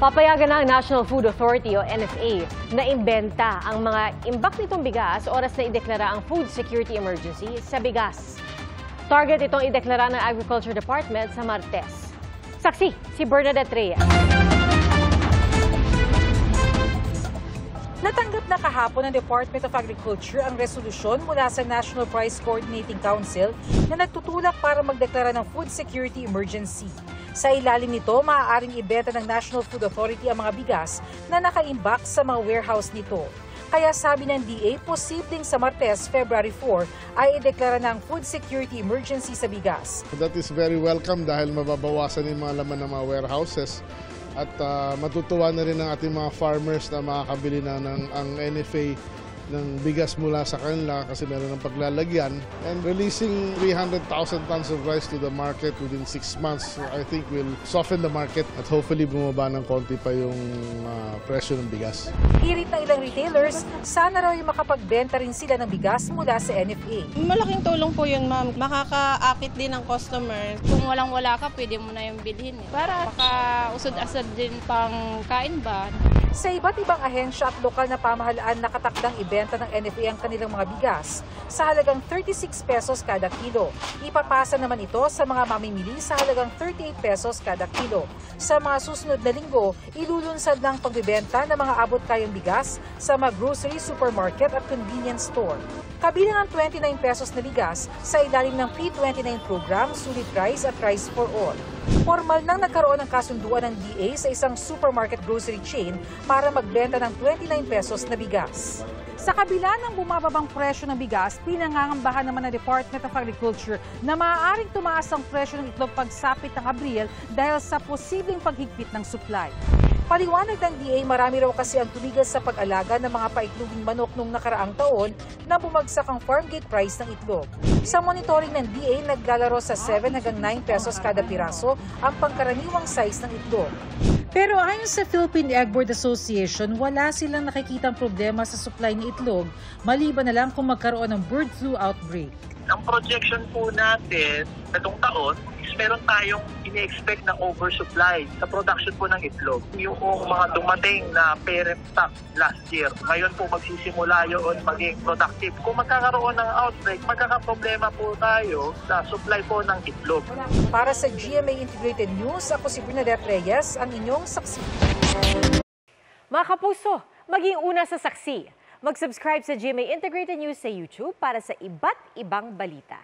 Papayagan na ang National Food Authority o NFA na imbenta ang mga imbak nitong bigas oras na ideklara ang food security emergency sa bigas. Target itong ideklara ng Agriculture Department sa Martes. Saksi, si Bernadette Reyes. Natanggap na kahapon ng Department of Agriculture ang resolusyon mula sa National Price Coordinating Council na nagtutulak para magdeklara ng food security emergency. Sa ilalim nito, maaaring ibenta ng National Food Authority ang mga bigas na nakaimbak sa mga warehouse nito. Kaya sabi ng DA, posibleng sa Martes, February 4, ay ideklara ng food security emergency sa bigas. That is very welcome dahil mababawasan yung mga laman ng mga warehouses at matutuwa na rin ang ating mga farmers na makakabili na ang NFA ng bigas mula sa kanila kasi meron ng paglalagyan, and releasing 300,000 tons of rice to the market within 6 months, I think will soften the market at hopefully bumaba ng konti pa yung presyo ng bigas. Hirit ng ilang retailers, sana raw yung makapagbenta rin sila ng bigas mula sa NFA. Malaking tulong po yun, ma'am. Makakaakit din ng customer. Kung walang-wala ka, pwede mo na yung bilhin. Para makausad-asad din pang kain ba? Sa iba't ibang ahensya at lokal na pamahalaan nakatakdang ibenta ng NFA ang kanilang mga bigas sa halagang 36 pesos kada kilo. Ipapasa naman ito sa mga mamimili sa halagang 38 pesos kada kilo. Sa mga susunod na linggo, ilulunsad ng pagbibenta ng mga abot-kayang bigas sa mga grocery, supermarket at convenience store. Kabilang ang 29 pesos na bigas sa ilalim ng P29 program, Sulit Rice at Rice for All. Formal nang nagkaroon ng kasunduan ng DA sa isang supermarket grocery chain para magbenta ng 29 pesos na bigas. Sa kabila ng bumababang presyo ng bigas, pinangangambahan naman ng Department of Agriculture na maaaring tumaas ang presyo ng itlog pagsapit ng Abril dahil sa posibleng paghigpit ng supply. Paliwanag ng DA, marami raw kasi ang tumigil sa pag-alaga ng mga paitloging manok noong nakaraang taon na bumagsak ang farm gate price ng itlog. Sa monitoring ng DA, naglalaro sa 7 hanggang 9 pesos kada piraso ang pangkaraniwang size ng itlog. Pero ayon sa Philippine Egg Board Association, wala silang nakikitang problema sa supply ng itlog, maliban na lang kung magkaroon ng bird flu outbreak. Ang projection po natin itong taon is meron tayong ini-expect na oversupply sa production po ng itlog. Yung mga dumating na parent stock last year, ngayon po magsisimula yun maging productive. Kung magkakaroon ng outbreak, magkakaproblema po tayo sa supply po ng itlog. Para sa GMA Integrated News, ako si Bernadette Reyes, ang inyong saksi. Mga kapuso, maging una sa saksi. Mag-subscribe sa GMA Integrated News sa YouTube para sa iba't ibang balita.